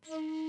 Om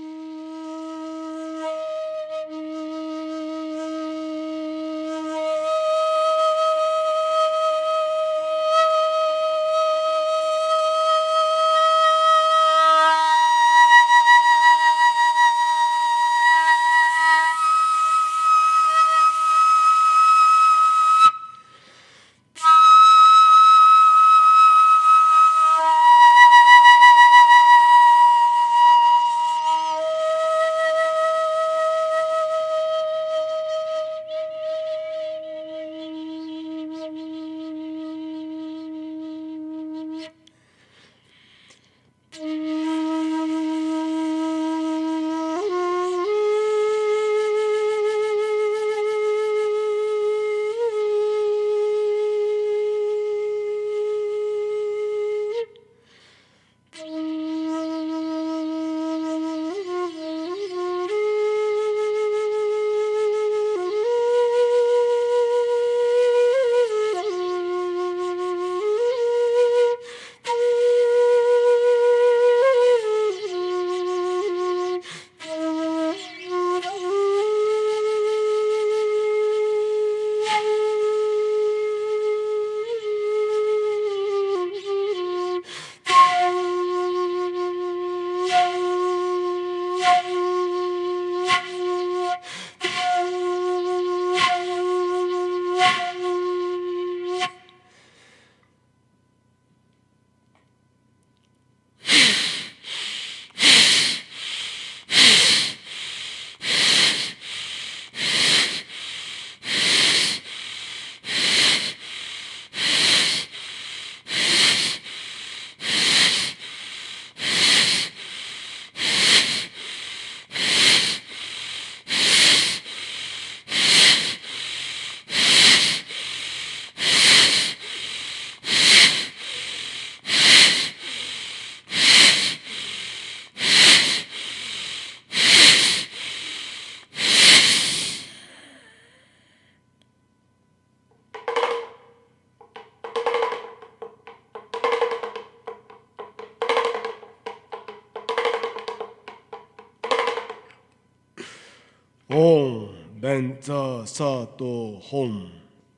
Benza Sato Hom.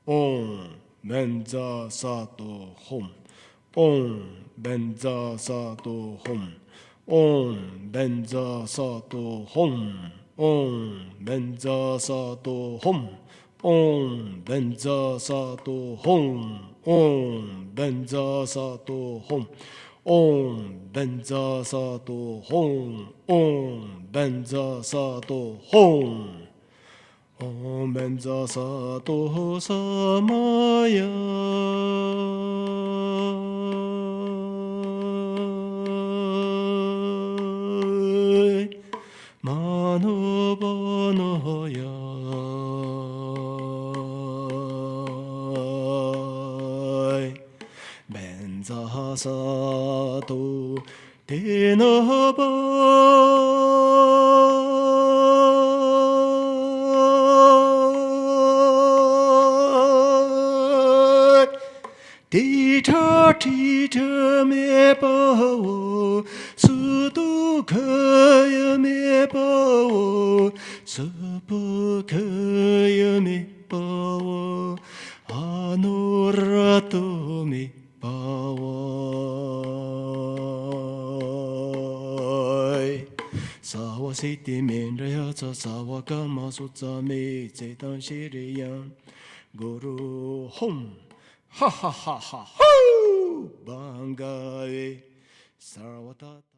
Om Benza Sato Hom. Om Benza Sato Hom. Om Benza Sato Hom. Om Benza Sato Hom. Om Benza Sato Hom. Om Benza Sato Hom. Om Benza Sato Hom. Om Benza Sato Hom. Om Benza Sato Samaya. Manobanoya. Benza Sato Tenaba. Teacher me bao, sudu kaya me bao, subu kaya me bao, anurato me bao. Sawa siti menraya sa sawa kama sutsa me zetan shiriyan, Guru Hom. Ha ha ha ha ha! Bangae Sarvatata.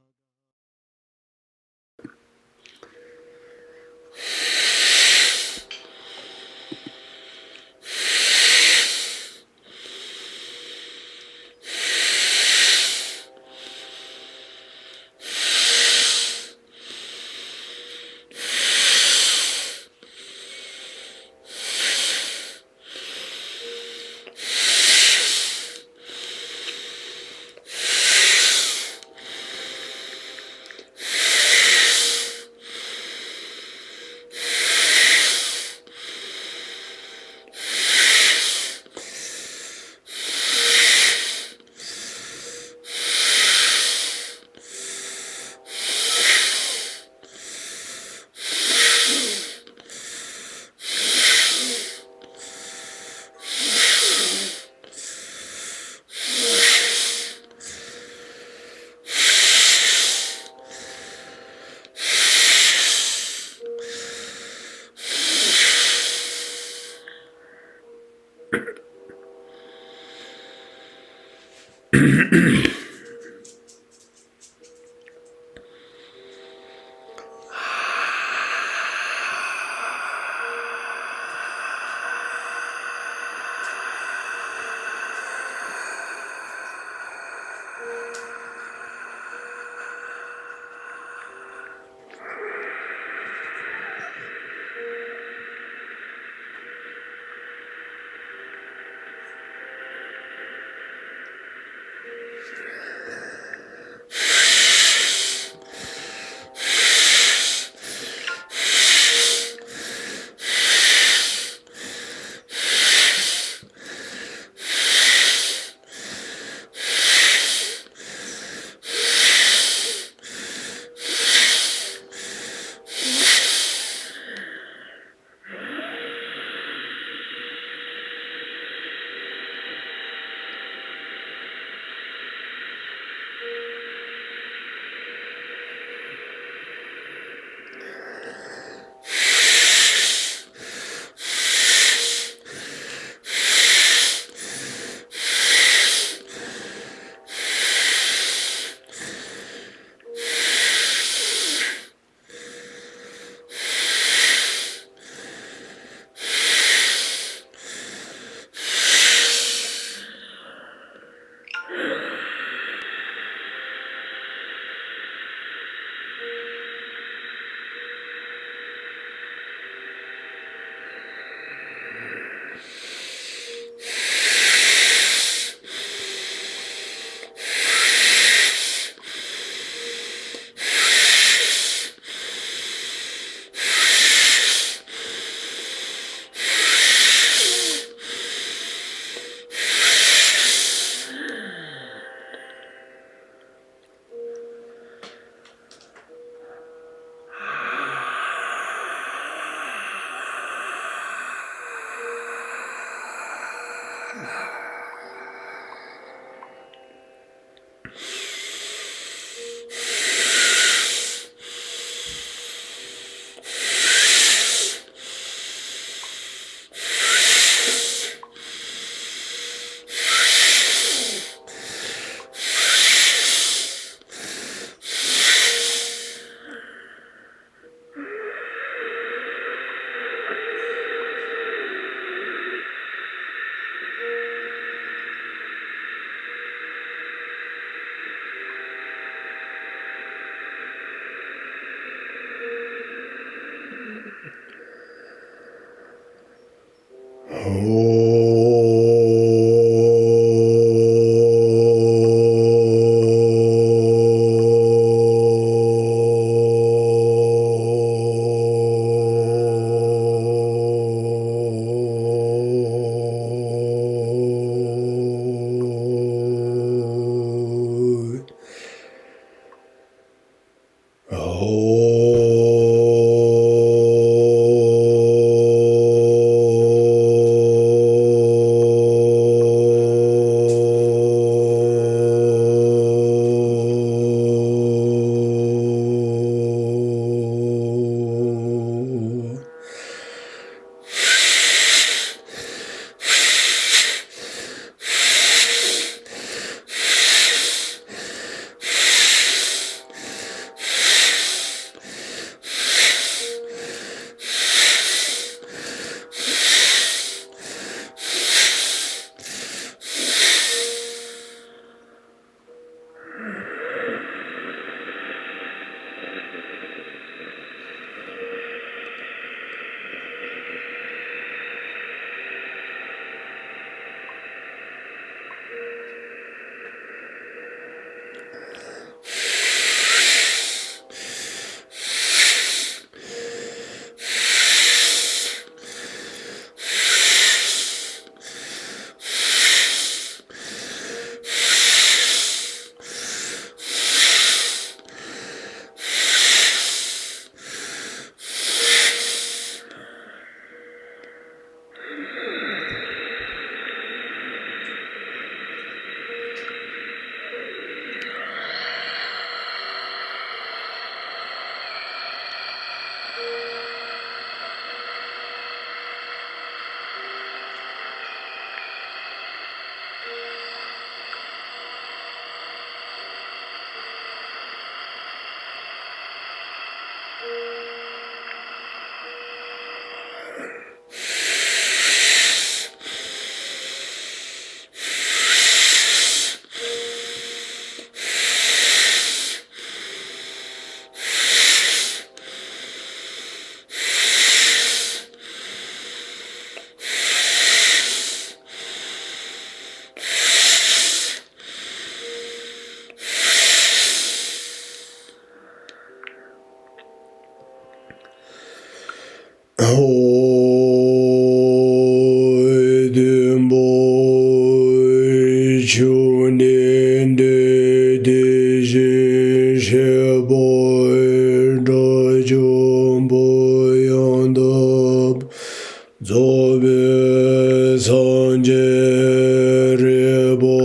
sanje rebo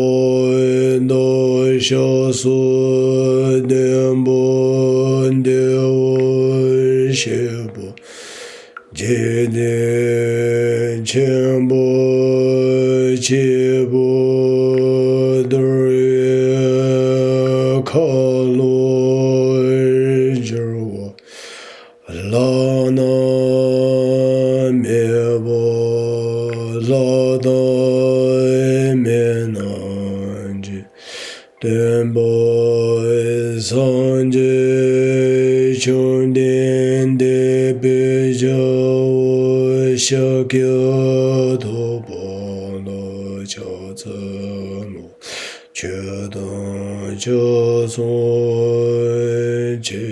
no shasu dembo dewo shebo jene chembo chebo dore kalo jerwa lana mebo lada menanje tembo sanje chunden de bejo shakya tobo no chatsano chedan chason che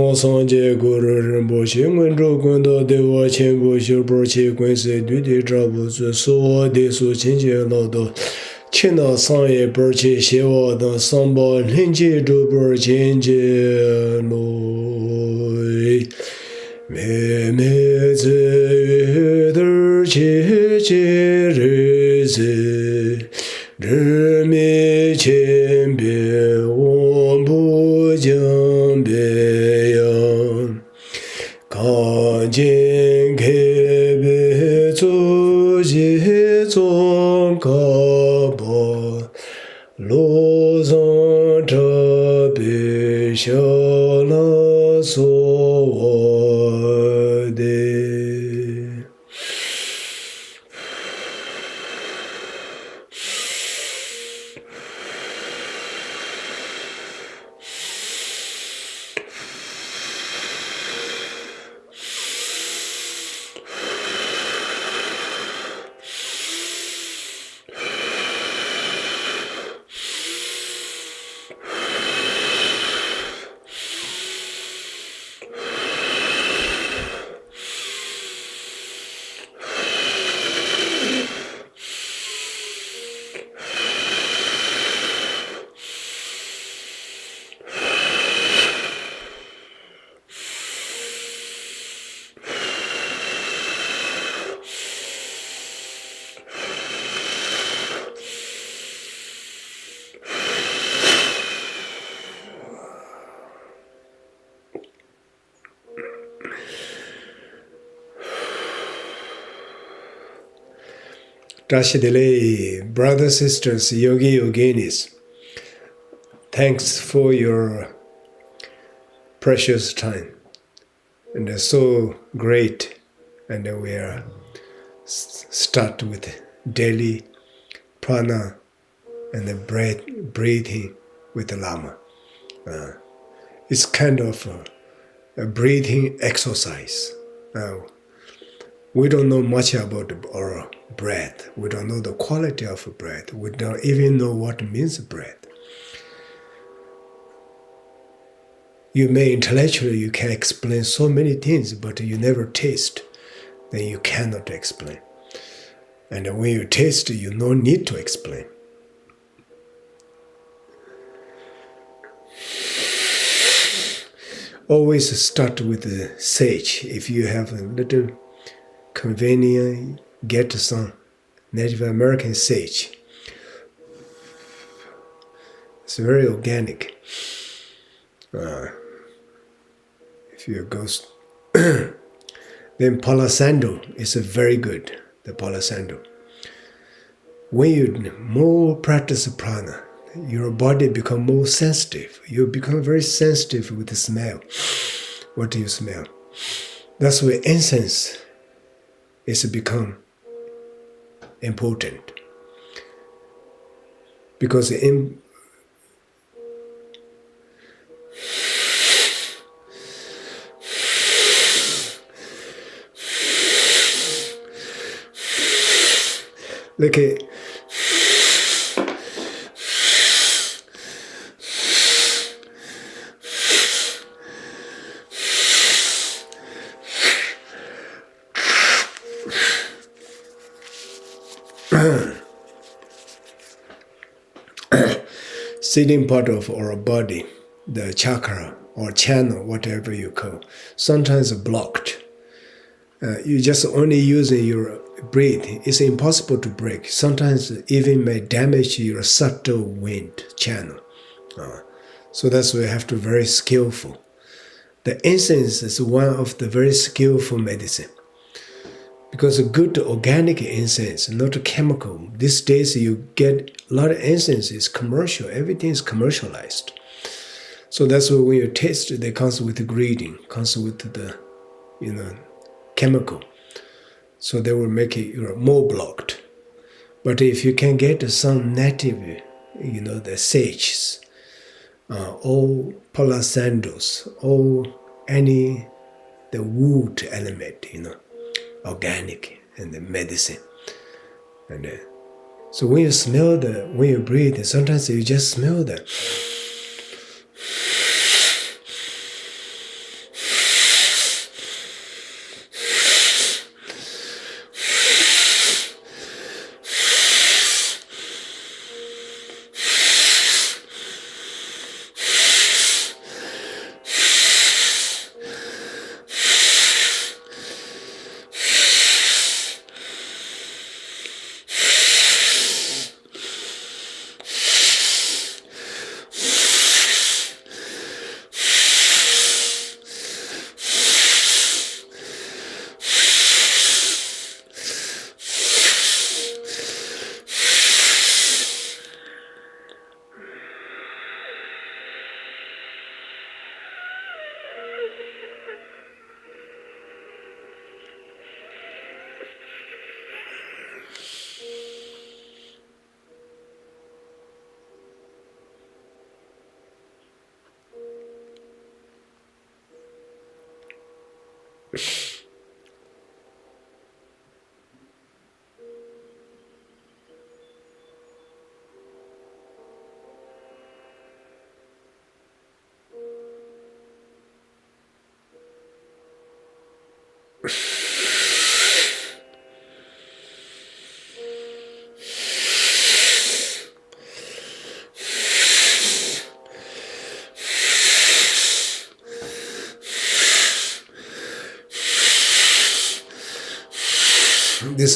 Tong Sanje Guru Rinpoche Nguen Guen Do Dewa Chenpo Shirpo Che Guen Se Du De Trabu Zu Suwa De Su Chenche Lo Do Chena Sanye Perche Shewa Dan Samba Lenche Drupo Chenche Lo Me Me Ze Der Che Che Re Se Re Me Chen Be Won Bu Jiang Be Yang Kan Jin Ke Be Zu Ji Zong Ka Bo Lo Zong Zhe Be Xiao La So Wo De Rashidele, brothers, sisters, yogi, yoginis, thanks for your precious time. And it's so great. And we are start with daily prana and the breathing with the Lama. It's kind of a breathing exercise. We don't know much about our breath. We don't know the quality of breath. We don't even know what means breath. You may intellectually, you can explain so many things, but you never taste, then you cannot explain. And when you taste, you no need to explain. Always start with the sage. If you have a little convenient, get some Native American sage. It's very organic. If you go, then Palo Santo is very good. The Palo Santo. When you more practice prana, your body become more sensitive. You become very sensitive with the smell. What do you smell? That's why incense is become important. Because like sitting part of our body, the chakra or channel, whatever you call, sometimes blocked. You just only using your breath. It's impossible to break. Sometimes even may damage your subtle wind channel. So that's why you have to be very skillful. The incense is one of the very skillful medicine. Because a good organic incense, not a chemical. These days you get a lot of incense is commercial. Everything is commercialized. So that's why when you taste it, they comes with the greeting, comes with the, chemical. So they will make it more blocked. But if you can get some native, the sages, or Palo Santos, or the wood element, organic and the medicine. And so when you smell when you breathe, sometimes you just smell This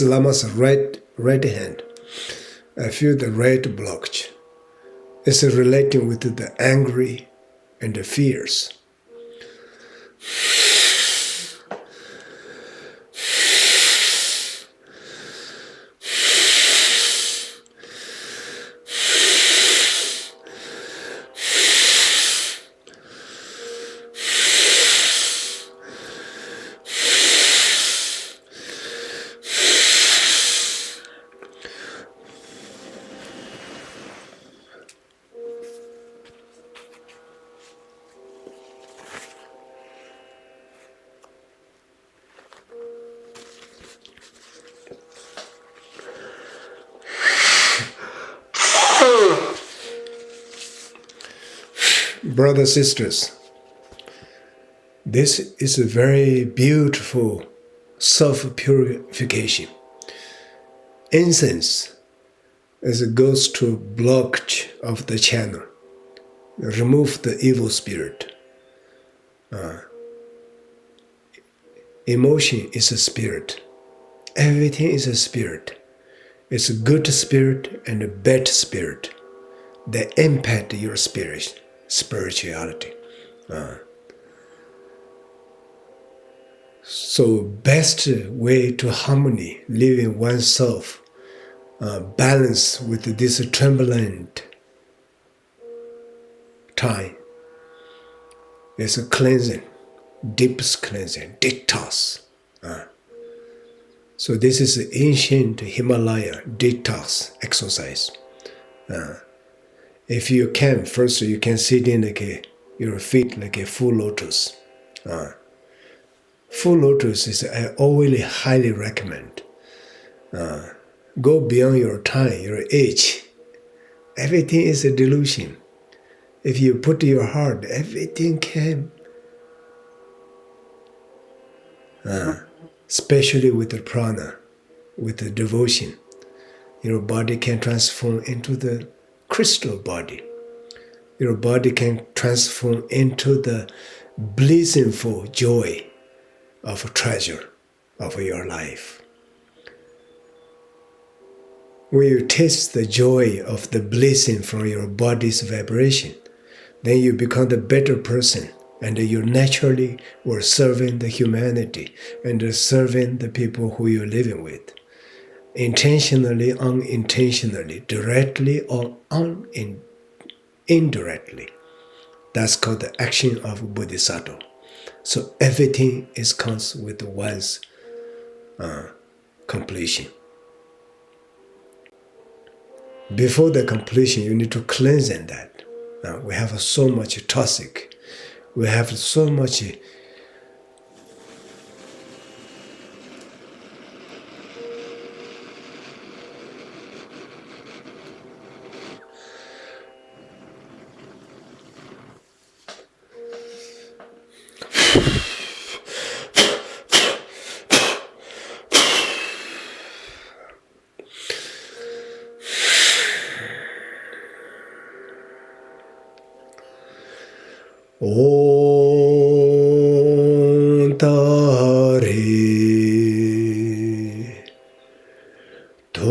Lama's right hand. I feel the right blockage. It's relating with the angry and the fears. Brothers, sisters, this is a very beautiful self-purification. Incense, as it goes to blockage of the channel, remove the evil spirit. Emotion is a spirit. Everything is a spirit. It's a good spirit and a bad spirit that impact your spirituality. So best way to harmony, living oneself, balance with this turbulent time is a cleansing, deepest cleansing, detox. So this is the ancient Himalaya detox exercise. If you can, first you can sit in your feet like a full lotus. Full lotus is I always highly recommend. Go beyond your time, your age. Everything is a delusion. If you put your heart, everything can. Especially with the prana, with the devotion, your body can transform into the crystal body. Your body can transform into the blissful joy of a treasure of your life. When you taste the joy of the blessing from your body's vibration, then you become the better person, and you naturally were serving the humanity and serving the people who you're living with. Intentionally, unintentionally, directly or indirectly. That's called the action of Bodhisattva. So everything comes with one's completion. Before the completion, you need to cleanse that. We have so much toxic. We have so much Om Tare To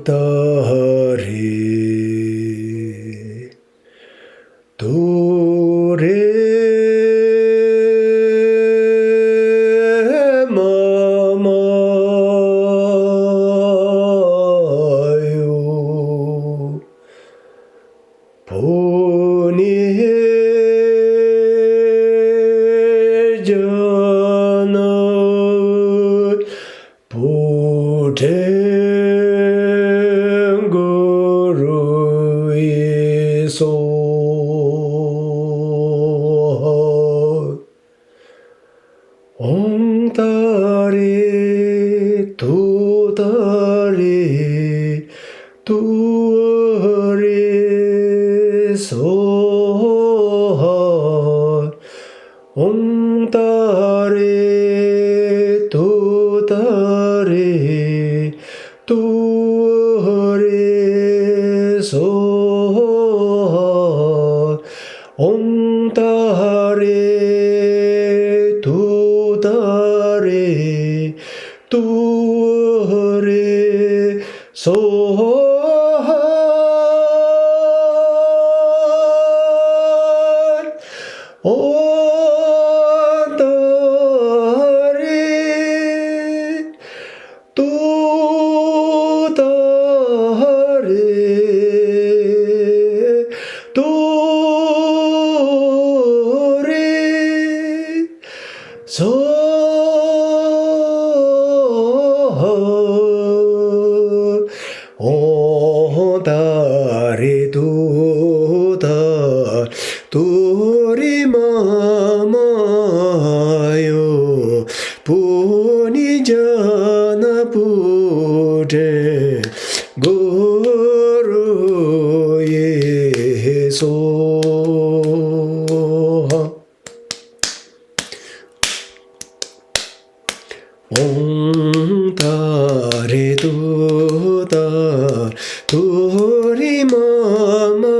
Tare To Re Mama Yo Poni Om Tare Tu Tare Tu Re So Om Tare Tu Tare Tu Re So Om Tare Tu Tare Tu Re So Om Tare Tu Tare Tu Re Mama Yo Puni Jana Pute Guru Ye So Om Tare Tu Tare Tu Re Mama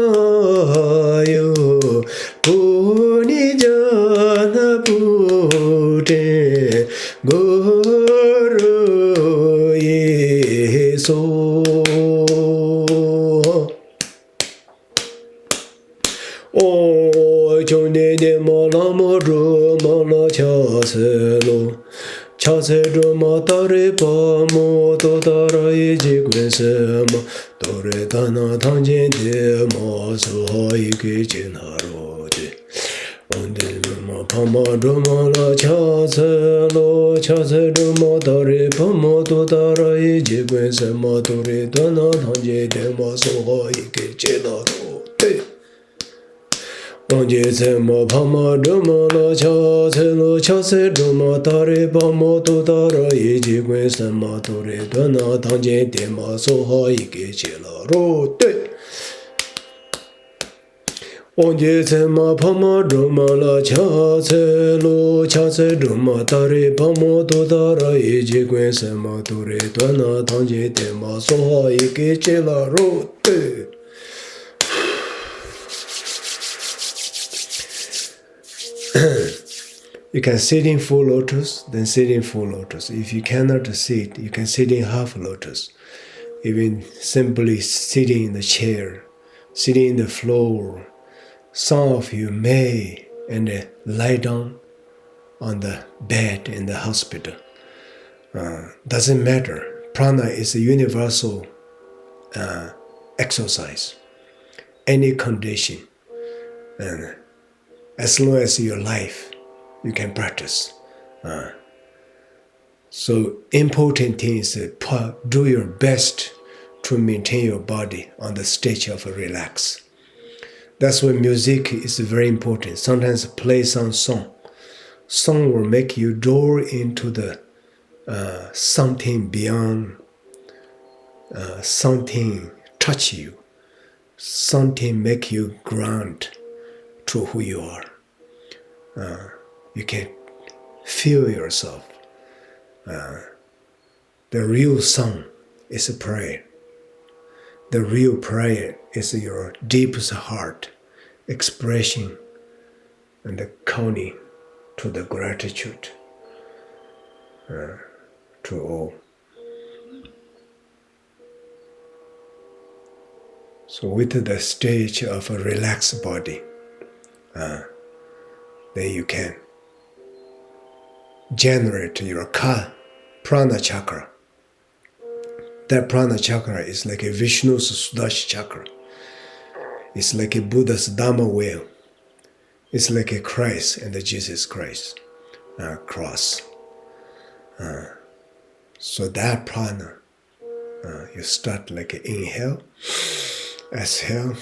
Yo Puni Jana Pute Guru Ye So O Chone de Malamo Mala Chaselo Chase ma tare pa mo to tara ye je gwen se ma tore tana tangjen de ma so ha yi ke chen ha ro de onde ma pa ma do ma la chase ma tare pa mo to tara ye je gwen se ma tore tana tangjen de ma so ha yi ke chen ha ro de Onje se mo pa ma do ma la cha se do ma ta re pa mo to ta ra ye ji gwen se ma to re do na tang je de ma so ha yi ke che la ro de Onje se ma pa ma do ma la cha se do ma ta re pa mo to ta ra ye ji gwen se ma to re do na tang je de ma so ha yi ke che la ro de You can sit in full lotus, then sit in full lotus. If you cannot sit, you can sit in half lotus. Even simply sitting in the chair, sitting in the floor. Some of you may and lie down on the bed in the hospital. Doesn't matter. Prana is a universal exercise. Any condition. And as long as your life, you can practice. So important thing is do your best to maintain your body on the stage of relax. That's why music is very important. Sometimes play some song. Song will make you door into the something beyond, something touch you, something make you ground to who you are. You can feel yourself. The real song is a prayer. The real prayer is your deepest heart expression and calling to the gratitude to all. So with the stage of a relaxed body, then you can generate your prana chakra. That prana chakra is like a Vishnu's Sudarsha chakra. It's like a Buddha's Dharma wheel. It's like a Christ and the Jesus Christ cross. So that prana, you start like an inhale, exhale.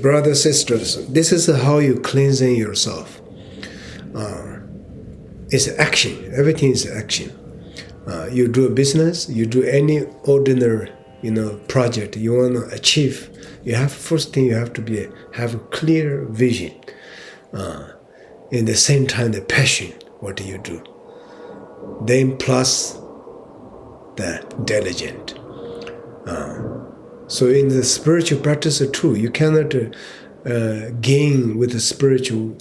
Brothers, sisters, this is how you cleansing yourself. It's action. Everything is action. You do a business, you do any ordinary, project you want to achieve. You have first thing you have to have a clear vision. In the same time, the passion. What do you do? Then plus the diligent. So in the spiritual practice too, you cannot gain with the spiritual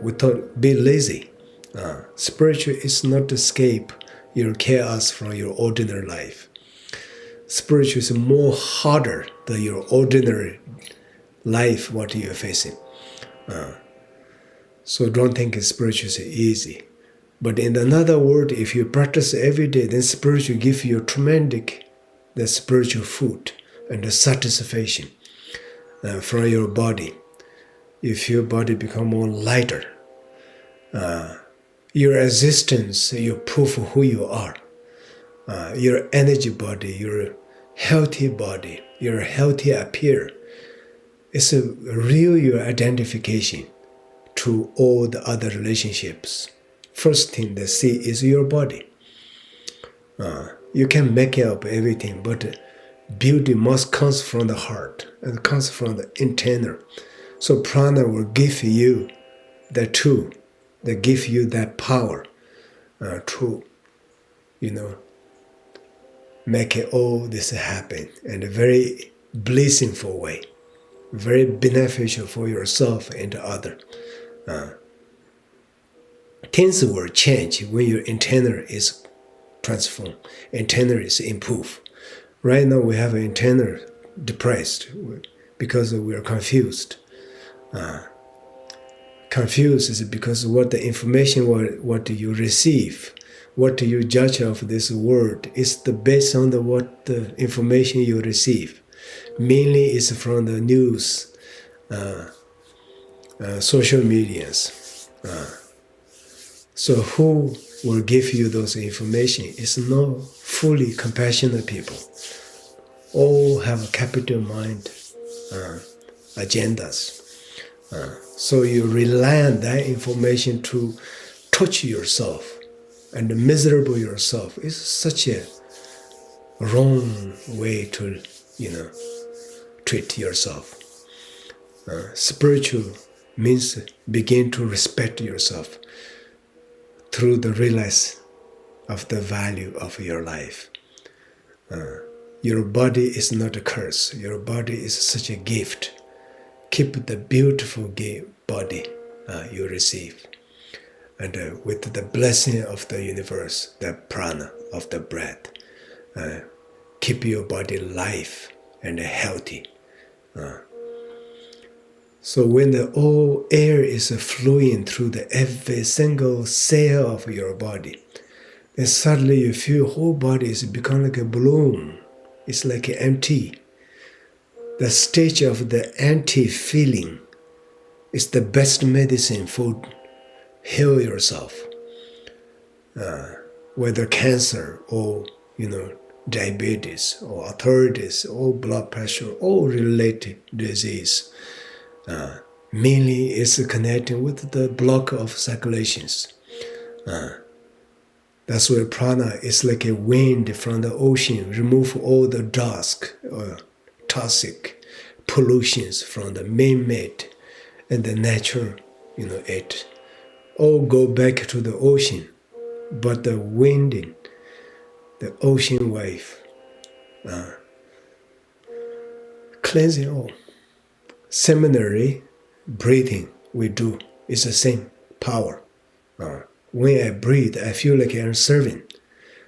without be lazy. Spiritual is not to escape your chaos from your ordinary life. Spiritual is more harder than your ordinary life, what you're facing. So don't think spiritual is easy. But in another word, if you practice every day, then spiritual gives you tremendous the spiritual food and the satisfaction from your body. You feel body become more lighter. Your existence, you prove who you are. Your energy body, your healthy body, your healthy appear. It's a real your identification to all the other relationships. First thing they see is your body. You can make up everything, but beauty must come from the heart and comes from the internal. So prana will give you the tool, that give you that power to, make it all this happen in a very blissful way, very beneficial for yourself and the other. Things will change when your internal is transformed, internal is improved. Right now we have an internal depressed because we are confused. Confused is because what the information, what do you receive, what do you judge of this world is based on what the information you receive. Mainly is from the news, social medias. So who will give you those information? It's not fully compassionate people. All have a capital mind agendas. So you rely on that information to touch yourself and miserable yourself. It's such a wrong way to, treat yourself. Spiritual means begin to respect yourself through the realize of the value of your life. Your body is not a curse. Your body is such a gift. Keep the beautiful body you receive. And with the blessing of the universe, the prana of the breath, keep your body live and healthy. So when the all air is flowing through every single cell of your body, then suddenly you feel whole body is become like a balloon. It's like empty. The stage of the empty feeling is the best medicine for heal yourself. Whether cancer or diabetes or arthritis or blood pressure or related disease, mainly is connected with the block of circulations. That's why prana is like a wind from the ocean, remove all the dust or toxic pollutions from the man-made and the natural, it all go back to the ocean. But the wind, the ocean wave, cleansing all. Similarly, breathing we do is the same power. When I breathe, I feel like I'm serving.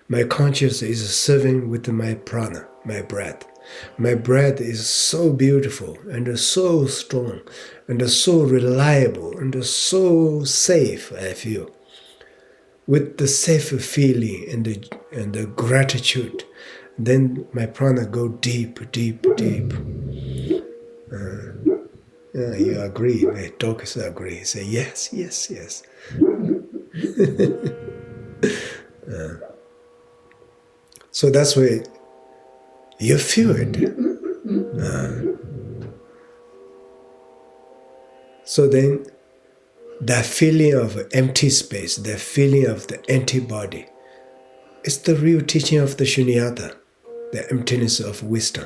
My consciousness is serving with my prana, my breath. My breath is so beautiful and so strong and so reliable and so safe, I feel. With the safe feeling and the gratitude, then my prana go deep, deep, deep. You agree, my dogs agree. Say yes, yes, yes. So that's why you feel it. So then that feeling of empty space, that feeling of the antibody, it's the real teaching of the shunyata, the emptiness of wisdom.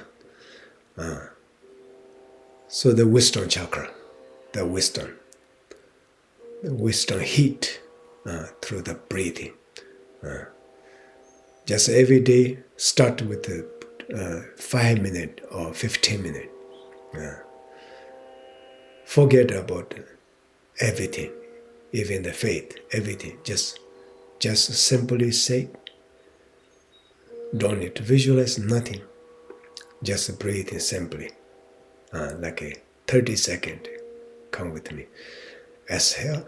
So the wisdom chakra, the wisdom heat through the breathing. Just every day, start with 5 minutes or 15 minutes. Forget about everything, even the faith, everything. Just simply say, don't need to visualize nothing. Just breathe simply, like a 30 second. Come with me. Exhale.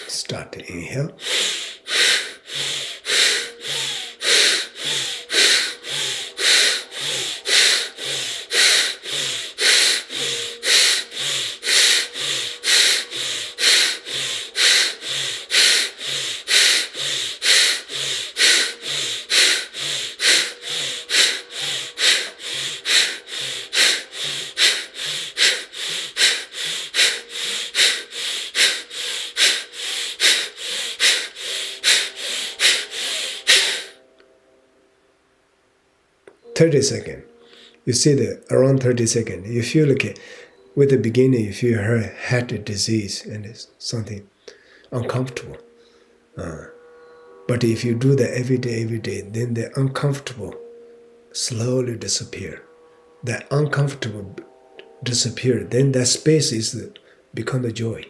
Start to inhale. 30 seconds. You see that around 30 seconds, you feel like with the beginning, you feel her heart disease and it's something uncomfortable. But if you do that every day, then the uncomfortable slowly disappear. That uncomfortable disappear, then that space is become the joy,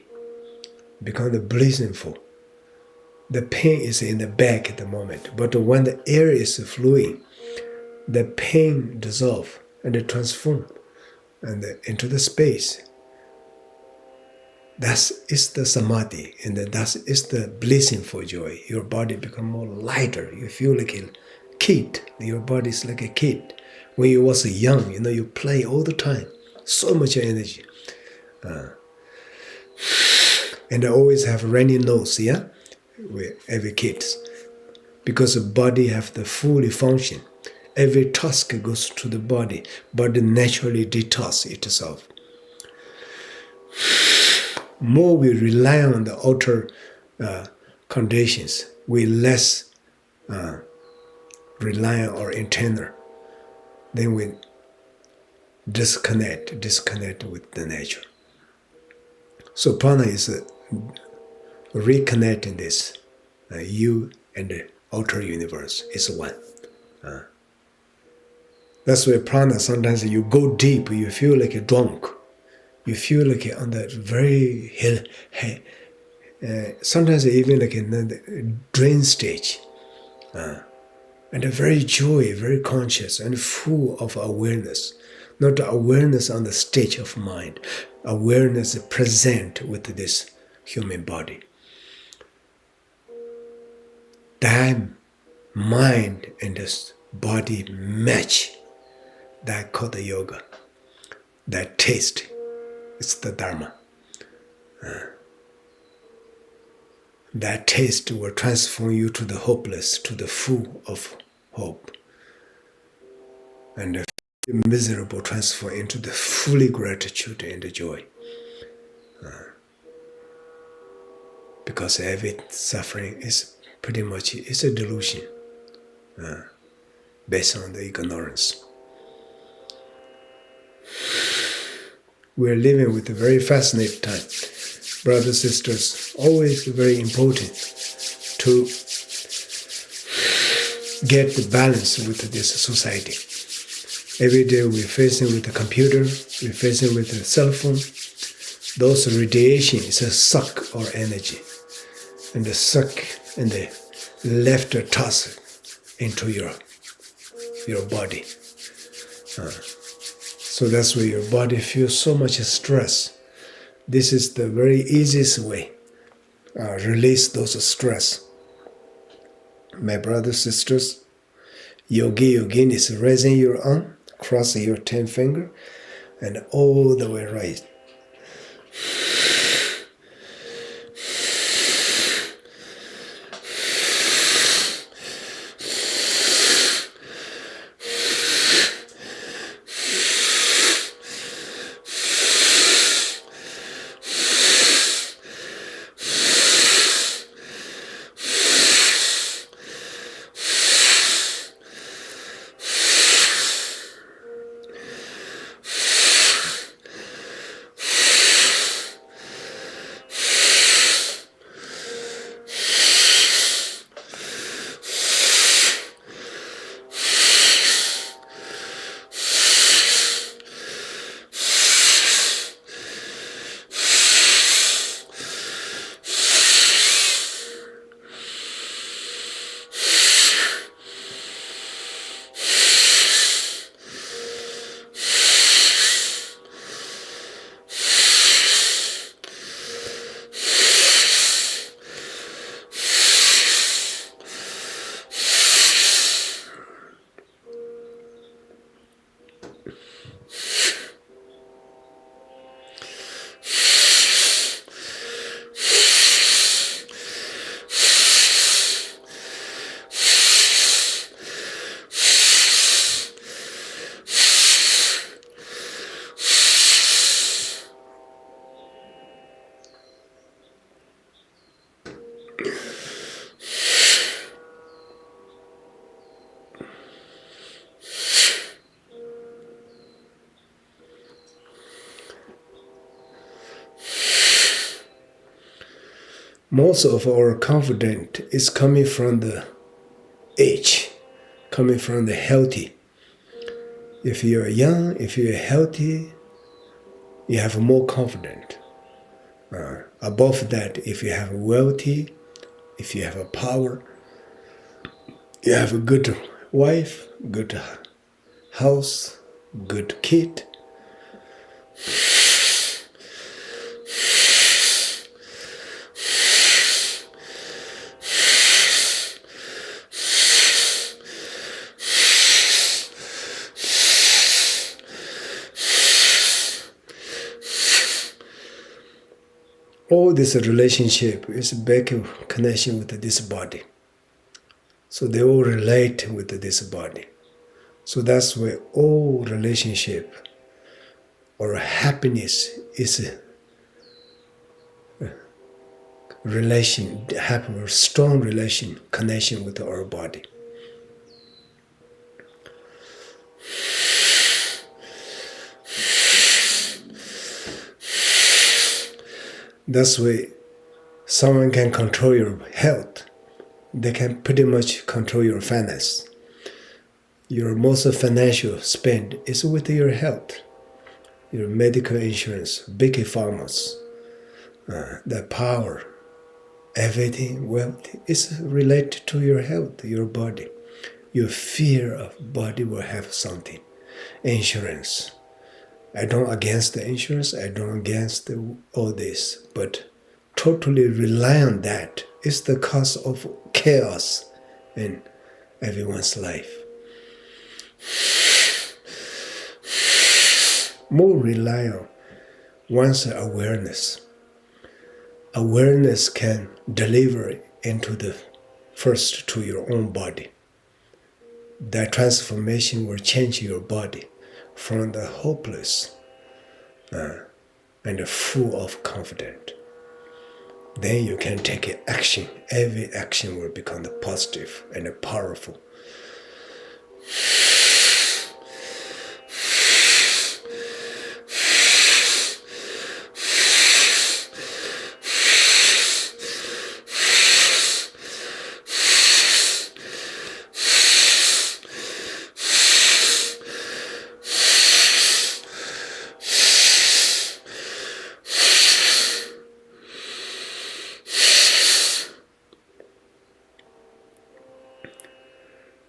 become the blissful. The pain is in the back at the moment, but when the air is flowing, the pain dissolve and it transform and into the space. That is the samadhi, and that is the blissful joy. Your body become more lighter. You feel like a kid. Your body is like a kid. When you was young, you play all the time. So much energy. And I always have runny nose, yeah? With every kid. Because the body have the fully function. Every task goes to the body. Body naturally detox itself. More we rely on the outer conditions, we less rely on our internal. Then we disconnect with the nature. So prana is reconnecting this. You and the outer universe is one. That's why prana, sometimes you go deep, you feel like a drunk. You feel like on the very hill, sometimes even like in the drain stage. And a very joy, very conscious and full of awareness. Not awareness on the stage of mind, awareness present with this human body. That mind and this body match. That called the yoga. That taste, it's the Dharma. That taste will transform you to the hopeless, to the full of hope. And the miserable transform into the fully gratitude and the joy. Because every suffering is pretty much it's a delusion based on the ignorance. We're living with a very fascinating time. Brothers, sisters, always very important to get the balance with this society. Every day we're facing with the computer, we're facing with the cell phone. Those radiation is a suck our energy. And the suck and the left a toss into your body. So that's why your body feels so much stress. This is the very easiest way. Release those stress. My brothers, sisters, yogin is raising your arm, crossing your 10 finger, and all the way right. most of our confidence is coming from the age, coming from the healthy. If you're young, if you're healthy, you have more confidence. Above that, if you have wealthy, if you have a power, you have a good wife, good house, good kid. All this relationship is back in connection with this body. So they all relate with this body. So that's why all relationship or happiness is a relation, have a strong relation, connection with our body. That's why someone can control your health. They can pretty much control your finance. Your most financial spend is with your health. Your medical insurance, big pharmas, the power, everything, wealth is related to your health, your body. Your fear of body will have something. Insurance. I don't against the insurance, I don't against all this, but totally rely on that is the cause of chaos in everyone's life. More rely on one's awareness. Awareness can deliver into the first to your own body. That transformation will change your body from the hopeless and full of confidence. Then you can take action. Every action will become positive and powerful.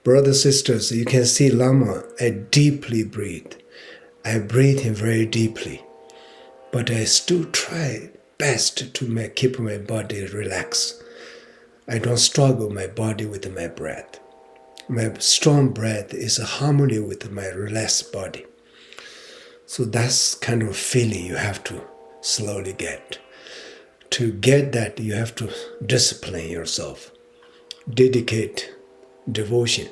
Brothers, sisters, you can see Lama, I deeply breathe. I breathe in very deeply. But I still try best to keep my body relaxed. I don't struggle my body with my breath. My strong breath is a harmony with my relaxed body. So that's kind of feeling you have to slowly get. To get that, you have to discipline yourself. Dedicate devotion.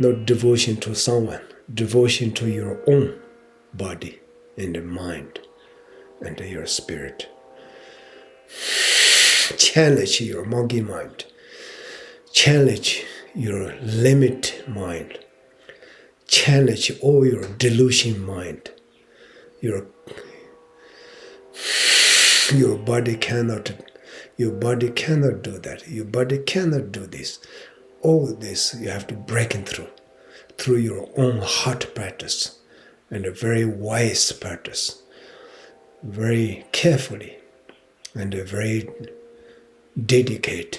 Not devotion to someone, devotion to your own body and mind and your spirit. Challenge your monkey mind. Challenge your limit mind. Challenge all your delusion mind. Your body cannot do that. Your body cannot do this. All this you have to break through your own heart practice and a very wise practice, very carefully and very dedicated.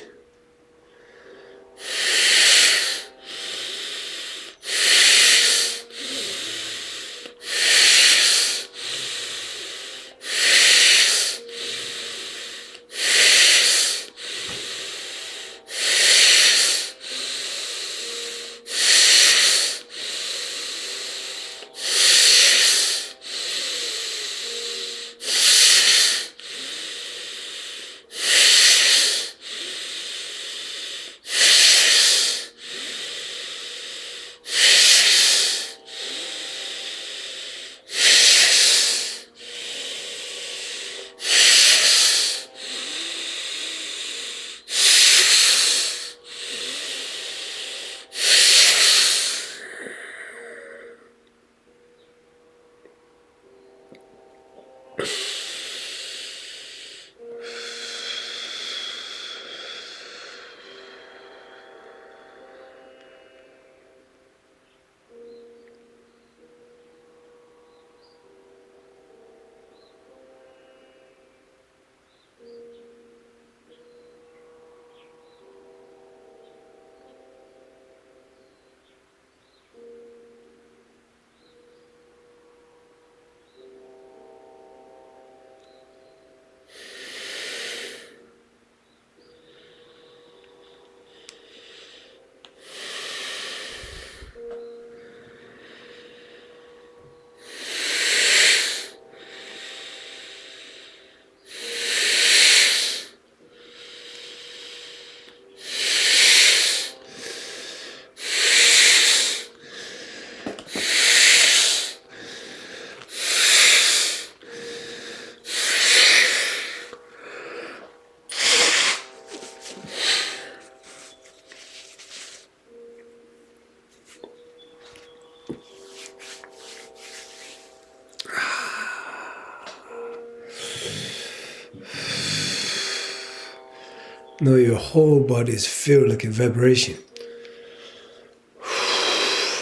Now your whole body is feel like a vibration.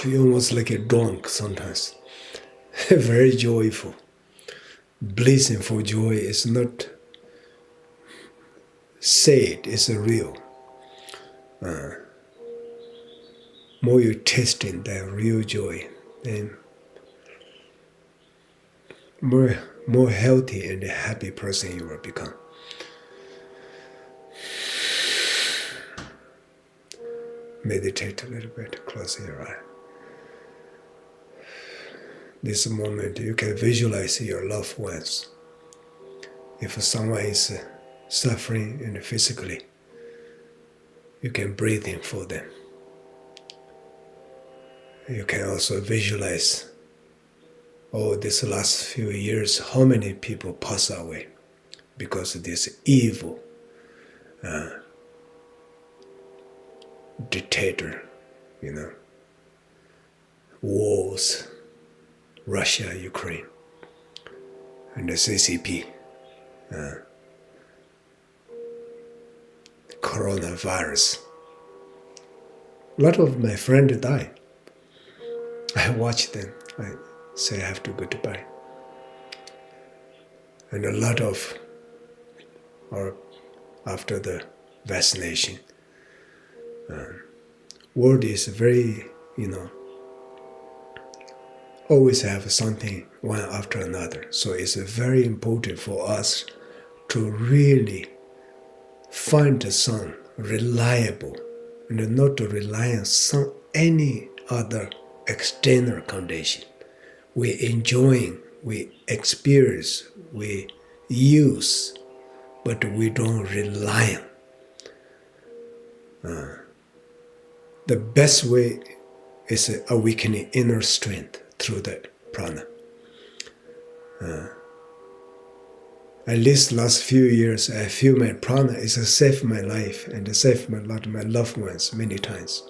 You almost like a drunk sometimes. Very joyful. Blessing for joy is not said, it's real. More you tasting that real joy, then more healthy and happy person you will become. Meditate a little bit, close your eye. This moment you can visualize your loved ones. If someone is suffering and physically, you can breathe in for them. You can also visualize, this last few years, how many people pass away because of this evil dictator, wars, Russia, Ukraine, and the CCP, coronavirus. A lot of my friends die. I watch them. I say I have to go goodbye. And a lot of, or after the vaccination, world is very, always have something one after another. So it's very important for us to really find some reliable and not to rely on any other external condition. We enjoying, we experience, we use, but we don't rely on. The best way is awakening inner strength through the prana. At least last few years, I feel my prana is saved my life and saved my loved ones many times.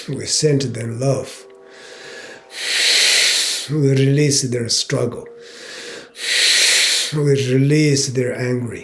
We send them love. We release their struggle. We release their anger.